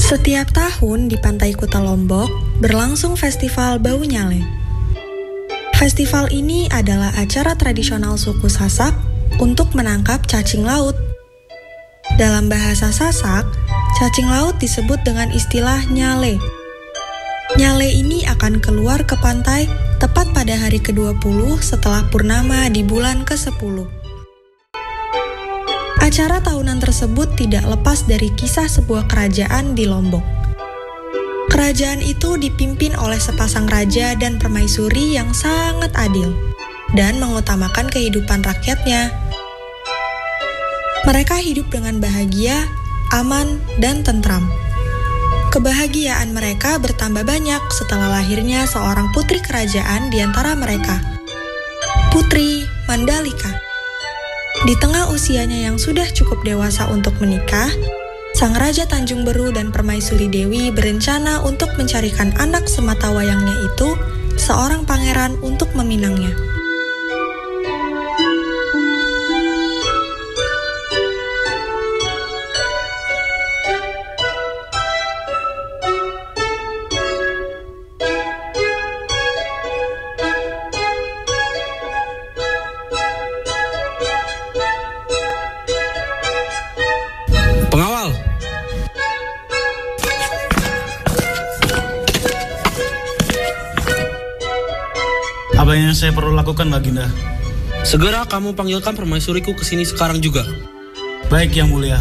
Setiap tahun di Pantai Kuta Lombok berlangsung festival Bau Nyale. Festival ini adalah acara tradisional suku Sasak untuk menangkap cacing laut. Dalam bahasa Sasak, cacing laut disebut dengan istilah nyale. Nyale ini akan keluar ke pantai tepat pada hari ke-20 setelah purnama di bulan ke-10. Acara tahunan tersebut tidak lepas dari kisah sebuah kerajaan di Lombok. Kerajaan itu dipimpin oleh sepasang raja dan permaisuri yang sangat adil dan mengutamakan kehidupan rakyatnya. Mereka hidup dengan bahagia, aman, dan tentram. Kebahagiaan mereka bertambah banyak setelah lahirnya seorang putri kerajaan di antara mereka, Putri Mandalika. Di tengah usianya yang sudah cukup dewasa untuk menikah, Sang Raja Tanjung Beru dan Permaisuri Dewi berencana untuk mencarikan anak sematawayangnya itu, seorang pangeran untuk meminangnya. Pengawal! Apa yang saya perlu lakukan, Baginda? Segera kamu panggilkan permaisuriku ke sini sekarang juga. Baik, Yang Mulia.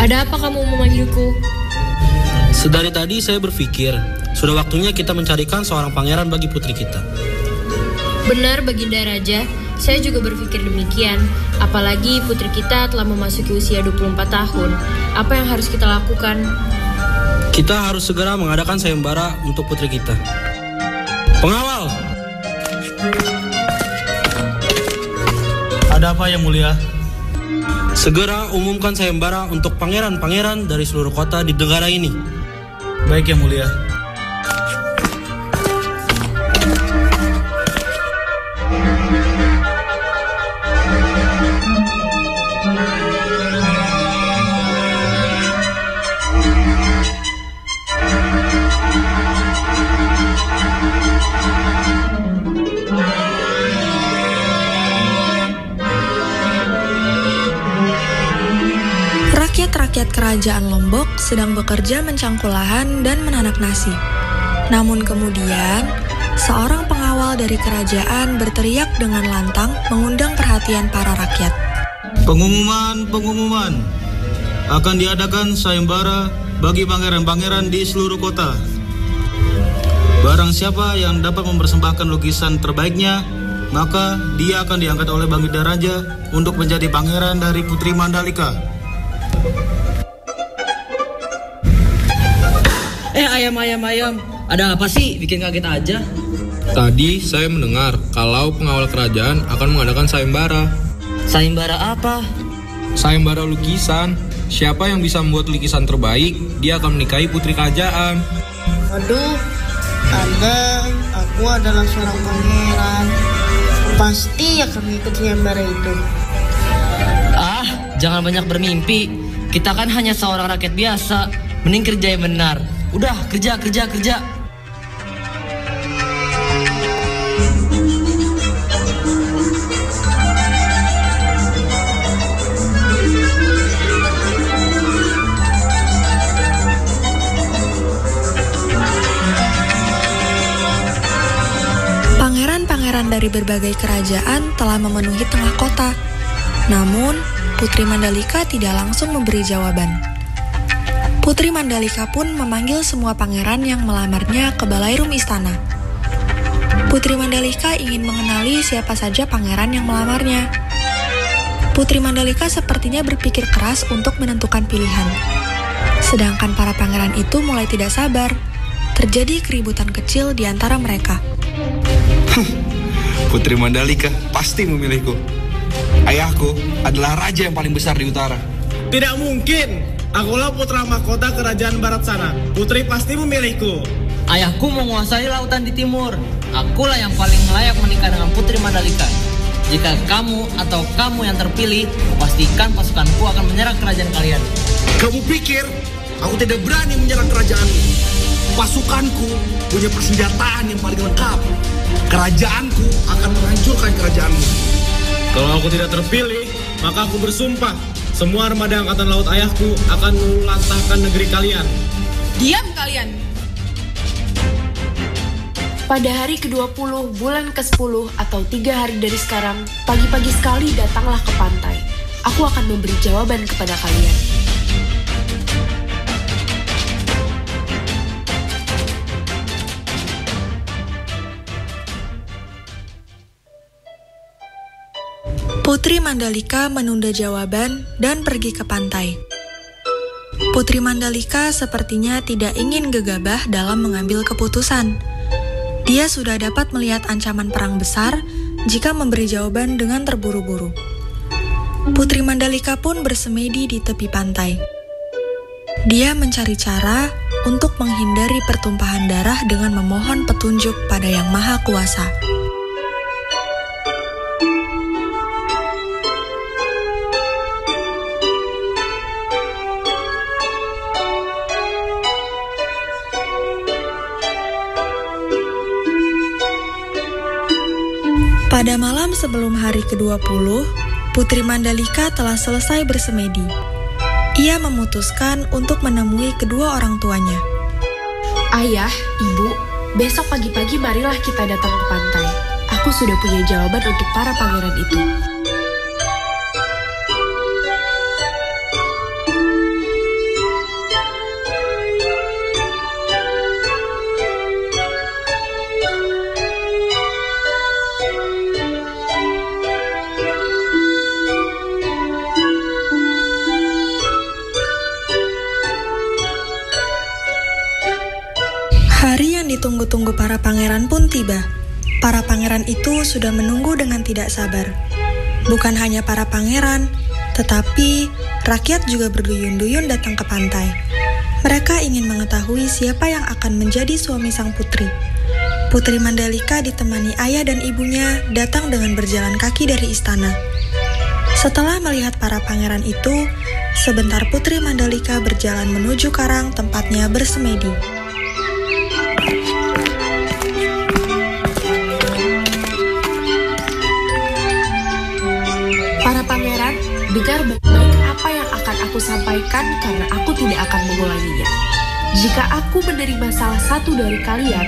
Ada apa kamu memanggilku? Sedari tadi saya berpikir, sudah waktunya kita mencarikan seorang pangeran bagi putri kita. Benar, Baginda Raja. Saya juga berpikir demikian. Apalagi putri kita telah memasuki usia 24 tahun. Apa yang harus kita lakukan? Kita harus segera mengadakan sayembara untuk putri kita. Pengawal! Ada apa, Yang Mulia? Segera umumkan sayembara untuk pangeran-pangeran dari seluruh kota di negara ini. Baik, Yang Mulia. Rakyat kerajaan Lombok sedang bekerja mencangkul lahan dan menanak nasi. Namun kemudian, seorang pengawal dari kerajaan berteriak dengan lantang mengundang perhatian para rakyat. Pengumuman. Akan diadakan sayembara bagi pangeran-pangeran di seluruh kota. Barang siapa yang dapat mempersembahkan lukisan terbaiknya, maka dia akan diangkat oleh Baginda Raja untuk menjadi pangeran dari Putri Mandalika. Ayam. Ada apa sih? Bikin kaget aja. Tadi saya mendengar kalau pengawal kerajaan akan mengadakan sayembara. Sayembara apa? Sayembara lukisan. Siapa yang bisa membuat lukisan terbaik, dia akan menikahi putri kerajaan. Waduh, andai aku adalah seorang pangeran, pasti akan mengikuti sayembara itu. Jangan banyak bermimpi. Kita kan hanya seorang rakyat biasa. Mending kerja yang benar. Udah, kerja. Pangeran-pangeran dari berbagai kerajaan telah memenuhi tengah kota. Namun, Putri Mandalika tidak langsung memberi jawaban. Putri Mandalika pun memanggil semua pangeran yang melamarnya ke balairum istana. Putri Mandalika ingin mengenali siapa saja pangeran yang melamarnya. Putri Mandalika sepertinya berpikir keras untuk menentukan pilihan. Sedangkan para pangeran itu mulai tidak sabar. Terjadi keributan kecil di antara mereka. Putri Mandalika pasti memilihku. Ayahku adalah raja yang paling besar di utara. Tidak mungkin. Akulah putra mahkota kerajaan barat sana. Putri pasti memilihku. Ayahku menguasai lautan di timur. Akulah yang paling layak menikah dengan Putri Mandalika. Jika kamu atau kamu yang terpilih, pastikan pasukanku akan menyerang kerajaan kalian. Kamu pikir aku tidak berani menyerang kerajaanmu? Pasukanku punya persenjataan yang paling lengkap. Kerajaanku akan menghancurkan kerajaanmu. Kalau aku tidak terpilih, maka aku bersumpah semua armada angkatan laut ayahku akan melantahkan negeri kalian. Diam kalian! Pada hari ke-20 bulan ke-10 atau 3 hari dari sekarang, pagi-pagi sekali datanglah ke pantai. Aku akan memberi jawaban kepada kalian. Putri Mandalika menunda jawaban dan pergi ke pantai. Putri Mandalika sepertinya tidak ingin gegabah dalam mengambil keputusan. Dia sudah dapat melihat ancaman perang besar jika memberi jawaban dengan terburu-buru. Putri Mandalika pun bersemedi di tepi pantai. Dia mencari cara untuk menghindari pertumpahan darah dengan memohon petunjuk pada Yang Maha Kuasa. Pada malam sebelum hari ke-20, Putri Mandalika telah selesai bersemedi. Ia memutuskan untuk menemui kedua orang tuanya. Ayah, Ibu, besok pagi-pagi marilah kita datang ke pantai. Aku sudah punya jawaban untuk para pangeran itu. Hari yang ditunggu-tunggu para pangeran pun tiba. Para pangeran itu sudah menunggu dengan tidak sabar. Bukan hanya para pangeran, tetapi rakyat juga berduyun-duyun datang ke pantai. Mereka ingin mengetahui siapa yang akan menjadi suami sang putri. Putri Mandalika ditemani ayah dan ibunya datang dengan berjalan kaki dari istana. Setelah melihat para pangeran itu, sebentar Putri Mandalika berjalan menuju karang tempatnya bersemedi. Para pangeran, dengar baik-baik apa yang akan aku sampaikan karena aku tidak akan mengulanginya. Jika aku menerima salah satu dari kalian,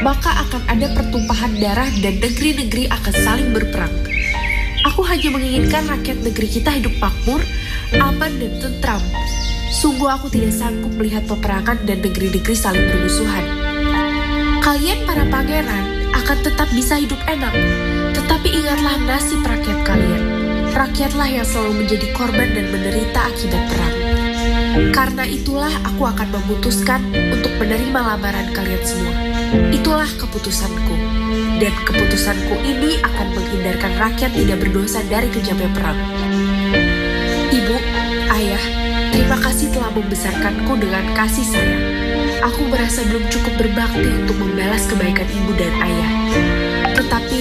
maka akan ada pertumpahan darah dan negeri-negeri akan saling berperang. Aku hanya menginginkan rakyat negeri kita hidup makmur, aman dan tentram. Sungguh aku tidak sanggup melihat peperangan dan negeri-negeri saling bermusuhan. Kalian para pangeran akan tetap bisa hidup enak, tetapi ingatlah nasib rakyat kalian. Rakyatlah yang selalu menjadi korban dan menderita akibat perang. Karena itulah aku akan memutuskan untuk menerima lamaran kalian semua. Itulah keputusanku. Dan keputusanku ini akan menghindarkan rakyat tidak berdosa dari kejamnya perang. Ibu, ayah, terima kasih telah membesarkanku dengan kasih sayang. Aku merasa belum cukup berbakti untuk membalas kebaikan ibu dan ayah. Tetapi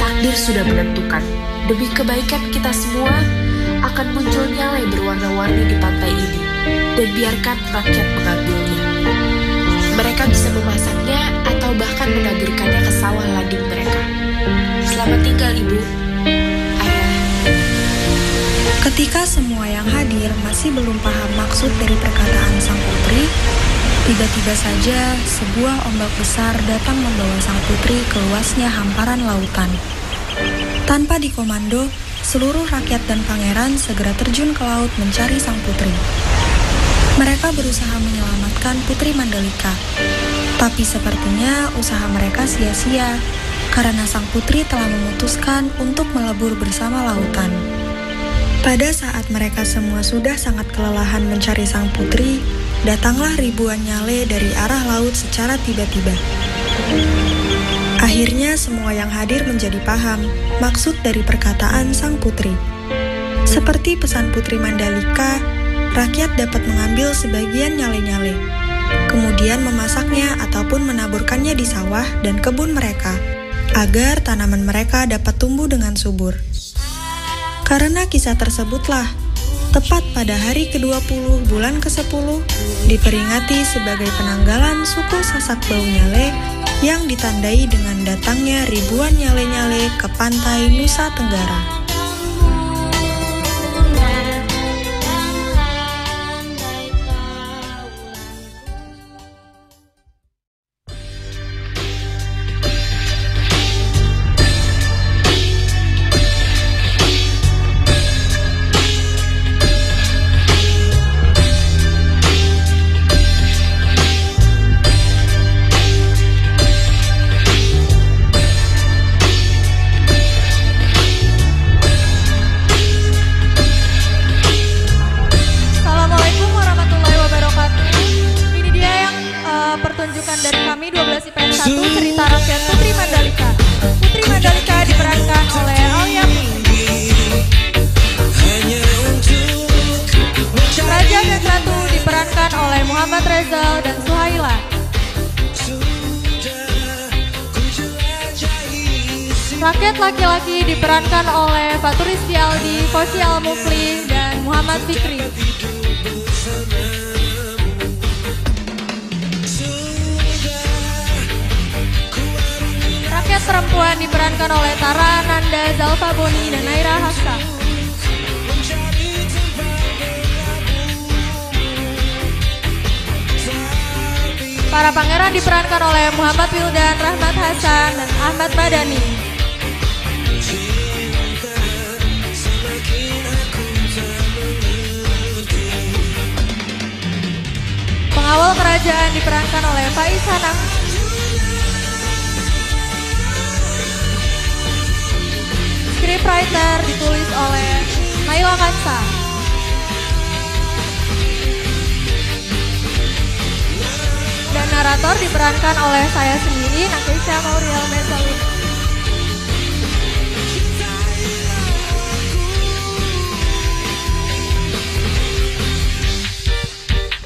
takdir sudah menentukan. Demi kebaikan kita semua, akan muncul nyale berwarna-warni di pantai ini, dan biarkan rakyat mengambilnya. Mereka bisa memasaknya atau bahkan menaburkannya ke sawah lading mereka. Selamat tinggal, Ibu, Ayah. Ketika semua yang hadir masih belum paham maksud dari perkataan sang putri, tiba-tiba saja sebuah ombak besar datang membawa sang putri ke luasnya hamparan lautan. Tanpa dikomando, seluruh rakyat dan pangeran segera terjun ke laut mencari sang putri. Mereka berusaha menyelamatkan Putri Mandalika, tapi sepertinya usaha mereka sia-sia karena sang putri telah memutuskan untuk melebur bersama lautan. Pada saat mereka semua sudah sangat kelelahan mencari sang putri, datanglah ribuan nyale dari arah laut secara tiba-tiba. Akhirnya semua yang hadir menjadi paham maksud dari perkataan sang putri. Seperti pesan Putri Mandalika, rakyat dapat mengambil sebagian nyale-nyale. kemudian memasaknya ataupun menaburkannya di sawah dan kebun mereka, agar tanaman mereka dapat tumbuh dengan subur. Karena kisah tersebutlah, tepat pada hari ke-20 bulan ke-10, diperingati sebagai penanggalan suku Sasak Bau Nyale yang ditandai dengan datangnya ribuan nyale-nyale ke pantai Nusa Tenggara. Dari kami 12 IPS 1 cerita rakyat Putri Mandalika. Putri Mandalika diperankan oleh Alia. Raja dan Ratu diperankan oleh Muhammad Rezal dan Suhaila. Rakyat laki-laki diperankan oleh Faturis Aldi, Fosi Al-Mufli, dan Muhammad Fikri. Rakyat perempuan diperankan oleh Tara Ananda, Zalfa Boni, dan Naira Hafsa. Para pangeran diperankan oleh Muhammad Wildan, Rahmat Hasan, dan Ahmad Madani. Pengawal kerajaan diperankan oleh Faiz Hanafi. Scriptwriter ditulis oleh Naila Kansa. Dan narator diperankan oleh saya sendiri, Nakesha Mauriel Mesalin.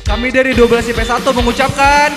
Kami dari 12 IPS 1 mengucapkan